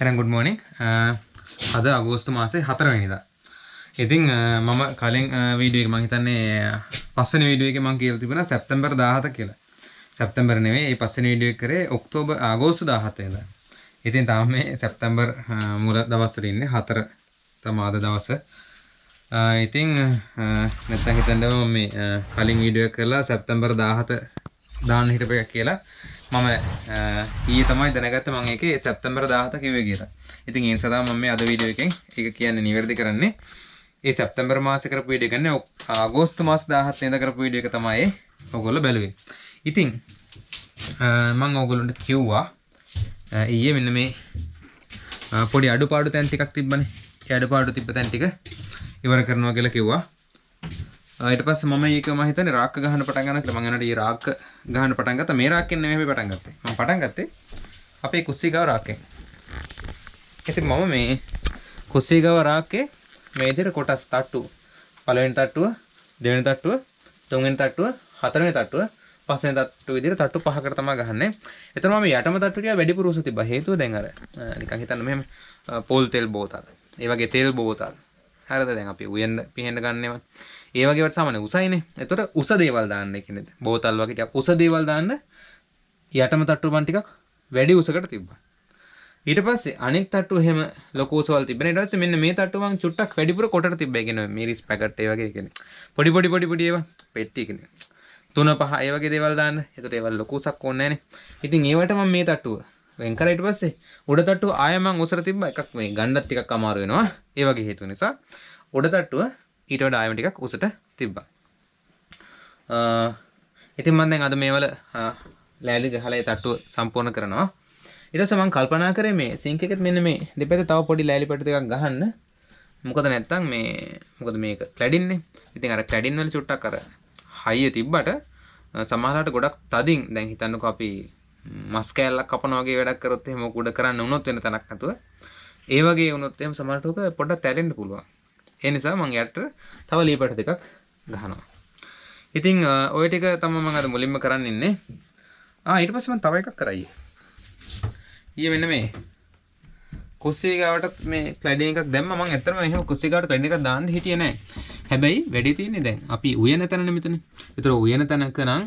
එහෙනම් good morning. අද අගෝස්තු මාසේ 4 වෙනිදා. ඉතින් මම කලින් වීඩියෝ එක මම හිතන්නේ පස්වෙනි වීඩියෝ එකේ මම කියලා තිබුණා සැප්තැම්බර් 17 කියලා. සැප්තැම්බර් නෙවෙයි මේ පස්වෙනි වීඩියෝ එක කරේ අගෝස්තු 17 වෙනිදා. ඉතින් තාම මේ සැප්තැම්බර් මුල දවස් වල ඉන්නේ 4 තමයි අද දවස. ඉතින් නැත්තම් හිතන්නේ මම මේ කලින් වීඩියෝ එක කරලා සැප්තැම්බර් 17 දාන්න හිටපෙක කියලා මම ඊයේ තමයි දැනගත්තේ මම ඒකේ සැප්තැම්බර් 17 කිව්වේ කියලා. ඉතින් ඒ නිසා තමයි මම මේ අද වීඩියෝ එකෙන් ඒක කියන්නේ නිවැරදි කරන්නේ. ඒ සැප්තැම්බර් මාසේ කරපු වීඩියෝ එකනේ අගෝස්තු මාස 17 වෙනිදා කරපු වීඩියෝ එක තමයි ඔයගොල්ලෝ බැලුවේ. ඉතින් මම ඔයගොල්ලන්ට කිව්වා ඊයේ මෙන්න මේ පොඩි අඩුපාඩු තැන් ටිකක් තිබ්බනේ. ඒ අඩුපාඩු තිබ්බ තැන් ටික ඉවර කරනවා කියලා කිව්වා. ඊට පස්සේ මම ඒක මම හිතන්නේ රාක්ක ගහන්න පටන් ගන්නවා කියලා. මම යනට ඊ රාක්ක ගහන්න පටන් ගත්තා. මේ රාක්කෙන් නෙමෙයි අපි පටන් ගත්තේ. මම පටන් ගත්තේ අපේ කුස්සිගාව රාක්කෙන්. ඉතින් මම මේ කුස්සිගාව රාක්කේ මේ විදිහට කොටස් තට්ටු. පළවෙනි තට්ටුව, දෙවෙනි තට්ටුව, තුන්වෙනි තට්ටුව, හතරවෙනි තට්ටුව, පස්වෙනි තට්ටුව විදිහට තට්ටු 5කට තමයි ගහන්නේ. එතන මම යටම තට්ටු ටික වැඩිපුර උස තිබ්බා. හේතුව දැන් අර නිකන් හිතන්න මෙහෙම පෝල් තෙල් බෝතල්. ඒ වගේ තෙල් බෝතල්. හරිද දැන් අපි උයන්න පිහෙන්න ගන්නවා. ඒ වගේ වට සාමාන්‍ය උසයිනේ. ඒතකොට උස දේවල් දාන්න කියන්නේ. බෝතල් වගේ ටික උස දේවල් දාන්න යටම තට්ටුව මන් ටිකක් වැඩි උසකට තිබ්බා. ඊට පස්සේ අනෙක් තට්ටුව එහෙම ලොකු උසවල් තිබ්බනේ. ඊට පස්සේ මෙන්න මේ තට්ටුව මං චුට්ටක් වැඩිපුර කොටට තිබ්බා. ඒ කියන්නේ මිරිස් පැකට් ඒ වගේ කියන්නේ. පොඩි ඒවා පෙට්ටි කියන්නේ. 3 5 ඒ වගේ දේවල් දාන්න. ඒතකොට ඒවල් ලොකු උසක් ඕනේ නැහනේ. ඉතින් ඒවට මම මේ තට්ටුව වෙන් කරා. ඊට පස්සේ උඩ තට්ටුව ආයෙ මං උසර තිබ්බා. එකක් මේ ගණ්ඩත් ටිකක් අමාරු වෙනවා. ඒ වගේ හේතු නිසා උඩ තට්ටුව ඊට වඩා ආයෙම ටිකක් උසට තිබ්බා. ඉතින් මම දැන් අද මේවල ලෑලි ගහලා ඒ තට්ටුව සම්පූර්ණ කරනවා. ඊට පස්සේ මම කල්පනා කරේ මේ සිංක් එකෙත් මෙන්න මේ දෙපැත්තේ තව පොඩි ලෑලි පැටි ටිකක් ගහන්න. මොකද නැත්තම් මොකද මේක ක්ලැඩින්නේ. ඉතින් අර ක්ලැඩින් වල චුට්ටක් අර හයිය තිබ්බට සමහරවිට ගොඩක් තදින් දැන් හිතන්නකෝ අපි මස් කෑල්ලක් කපනවා වගේ වැඩක් කරොත් එහෙම උඩ කරන්න වුණොත් වෙන තැනක් නැතුව ඒ වගේ වුණොත් එහෙම සමහරට උක පොඩ්ඩක් තැරෙන්න පුළුවන්. ඒ නිසා මම යට තව ලීපැට දෙකක් ගහනවා. ඉතින් ඔය ටික තමයි මම අද මුලින්ම කරන්න ඉන්නේ. ඊට පස්සේ මම තව එකක් කරා ඊයේ මෙන්න මේ කුස්සිය ගාවටත් මේ ක්ලැඩින් එකක් දැම්මා. මම ඇත්තටම එහෙම කුස්සිය ගාවට ක්ලැඩින් එකක් දාන්න හිටියේ නැහැ. හැබැයි වැඩි තියෙන්නේ දැන් අපි උයන තැනනේ මෙතන. ඒතර උයන තැනක නම්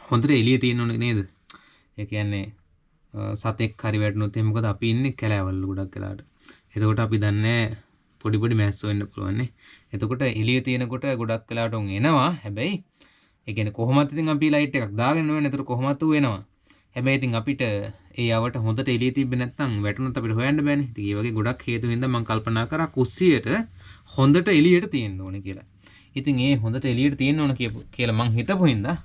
හොඳට එළිය තියෙන්න ඕනේ නේද? ඒ කියන්නේ සතෙක් හරි වැටුනොත් එහෙම මොකද අපි ඉන්නේ කැලෑවල ගොඩක් වෙලාවට. එතකොට අපි දන්නේ පොඩි මැස්සෝ වෙන්න පුළුවන් නේ. එතකොට එළිය තියෙනකොට ගොඩක් වෙලාවට උන් එනවා. හැබැයි ඒ කියන්නේ කොහොමත් ඉතින් අපි ලයිට් එකක් දාගෙන ඕනේ. එතකොට කොහොමත් ඌ එනවා. හැබැයි ඉතින් අපිට ඒ යවට හොඳට එළිය තිබ්බේ නැත්නම් වැටුනොත් අපිට හොයන්න බෑනේ. ඉතින් ඒ වගේ ගොඩක් හේතු හින්දා මම කල්පනා කරා කුස්සියට හොඳට එළියට තියෙන්න ඕනේ කියලා. ඉතින් ඒ හොඳට එළියට තියෙන්න ඕන කියලා මං හිතපු හින්දා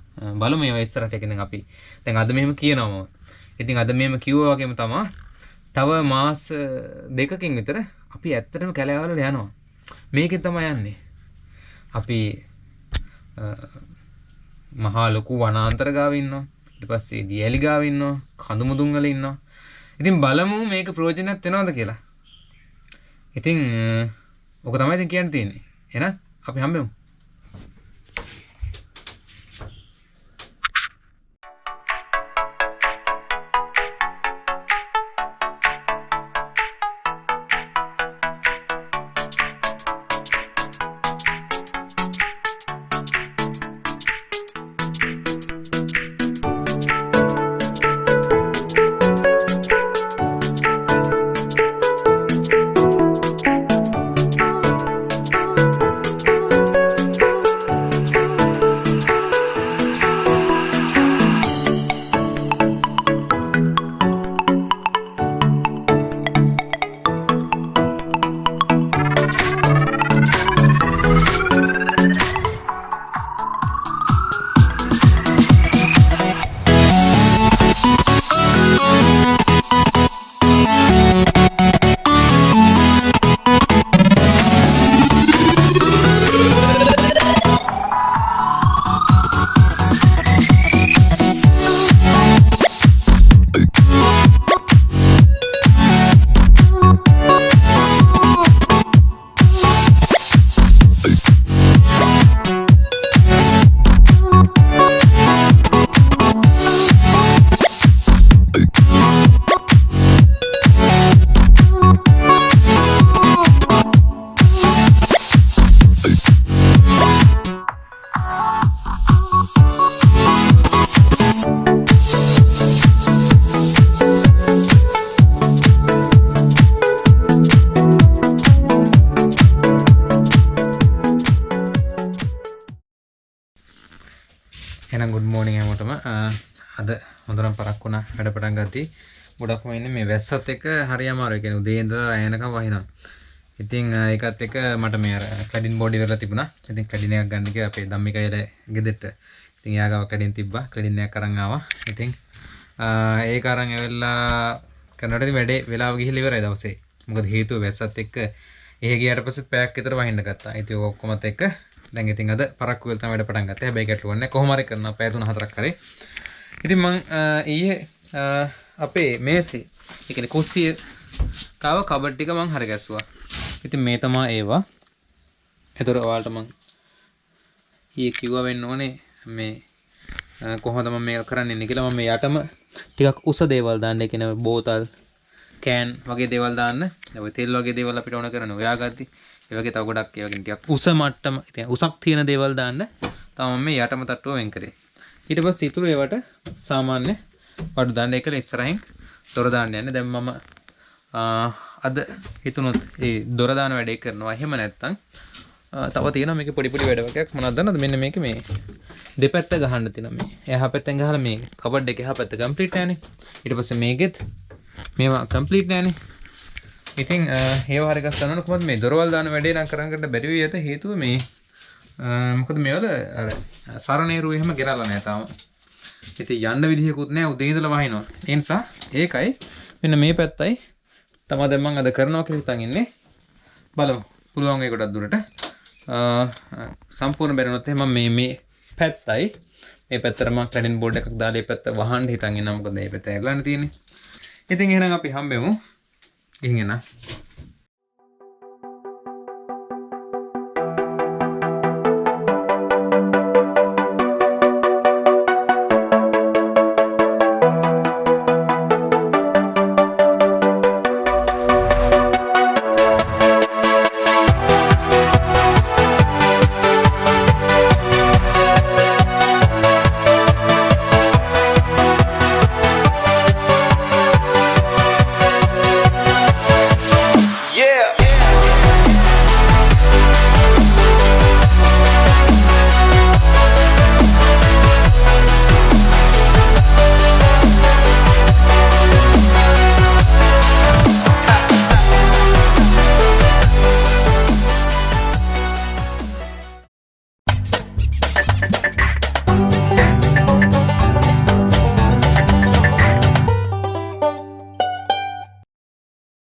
බලමු ඒවා ඉස්සරහට එකෙන් අපි දැන් අද මෙහෙම කියනවා මම. ඉතින් අද මෙහෙම කිව්වා වගේම තමයි තව මාස දෙකකින් විතර අපි ඇත්තටම කැලෑවලට යනවා. මේකෙන් තමයි යන්නේ. අපි මහා ලොකු වනාන්තර ගාව ඉන්නවා. ඊට පස්සේ දියැලි ගාව ඉන්නවා. කඳු මුදුන් වල ඉන්නවා. ඉතින් බලමු මේක ප්‍රයෝජනවත් වෙනවද කියලා. ඉතින් ඔක තමයි ඉතින් කියන්න තියෙන්නේ. එහෙනම් අපි හම්බෙමු. හැමෝටම අද හොඳටම පරක් වුණා වැඩ පටන් ගත්තී. ගොඩක්ම ඉන්නේ මේ වැස්සත් එක්ක හරි අමාරුයි. කියන්නේ උදේ ඉඳලා රැ වෙනකම් වහිනවා. ඉතින් ඒකත් එක්ක මට මේ අර ක්ලැඩින් බෝඩි වෙලා තිබුණා. ඉතින් ක්ලැඩින් එකක් ගන්න කියලා අපේ ධම්මිකයල ගෙදරට. ඉතින් එයාගාව ක්ලැඩින් තිබ්බා. ක්ලැඩින් එකක් අරන් ආවා. ඉතින් ඒක අරන් ඇවිල්ලා කරනකොට වැඩේ වෙලාව ගිහිල්ලා ඉවරයි දවසේ. මොකද හේතුව වැස්සත් එක්ක එහෙ ගියාට පස්සෙත් පැයක් විතර වහින්න ගත්තා. ඉතින් ඔය ඔක්කොමත් එක්ක දැන් ඉතින් අද පරක්කු වෙලා තමයි වැඩ පටන් ගත්තේ. හැබැයි ගැටලුවක් නැහැ. කොහොම හරි කරනවා පැය 3-4ක් හරි. ඉතින් මං ඊයේ අපේ මේසේ ඒ කියන්නේ කුස්සිය කාව කබඩ් ටික මං හරි ගැස්සුවා. ඉතින් මේ තමයි ඒවා. ඒතර ඔයාලට මං ඊයේ කිව්වා වෙන්න ඕනේ මේ කොහොමද මම මේක කරන්න ඉන්නේ කියලා. මම මේ යටම ටිකක් උස දේවල් දාන්න. ඒ කියන්නේ බෝතල් කෑන් වගේ දේවල් දාන්න. ඔය තෙල් වගේ දේවල් අපිට ඕන කරන ඔයා ගත්තී. ඒ වගේ තව ගොඩක් ඒ වගේ ටිකක් උස මට්ටම ඉතින් උසක් තියෙන දේවල් දාන්න තමයි මම මේ යටම තට්ටුව වෙන් කරේ. ඊට පස්සේ ඉතුරු ඒවට සාමාන්‍ය වඩු දාන්න එකල ඉස්සරහින් දොර දාන්න යන්නේ. දැන් මම අද හිතුනොත් ඒ දොර දාන වැඩේ කරනවා. එහෙම නැත්තම් තව තියෙනවා මේකේ පොඩි පොඩි වැඩ වර්ගයක්. මොනවද දන්නවද? මෙන්න මේක මේ දෙපැත්ත ගහන්න තියෙනවා මේ. එහා පැත්තෙන් ගහලා මේ කබඩ් එකේ එහා පැත්ත කම්ප්ලීට් නැහනේ. ඊට පස්සේ මේකෙත් මේවා කම්ප්ලීට් නැහනේ. ඉතින් ඒව හරි ගස්සන්න කොහොමද මේ දොරවල් දාන වැඩේ නම් කරන්න බැරි වෙයි යත හේතුව මේ මොකද මේවල අර සරණේරු එහෙම ගෙරලා නැහැ තාම. ඉතින් යන්න විදිහකුත් නැහැ උදේ ඉඳලා වහිනවා. ඒ නිසා ඒකයි මෙන්න මේ පැත්තයි තමයි දැන් මම අද කරනවා කියලා හිතන් ඉන්නේ. බලමු. පුළුවන් ඒ කොටක් දුරට සම්පූර්ණ බැරිනොත් එහෙනම් මේ පැත්තයි මේ පැත්තට මම ක්ලැඩින් බෝඩ් එකක් දාලා මේ පැත්ත වහන්න හිතන් ඉන්නවා. මොකද මේ පැත්ත ඇරලානේ තියෙන්නේ. ඉතින් එහෙනම් අපි හම්බෙමු. ගිහින් එන්න.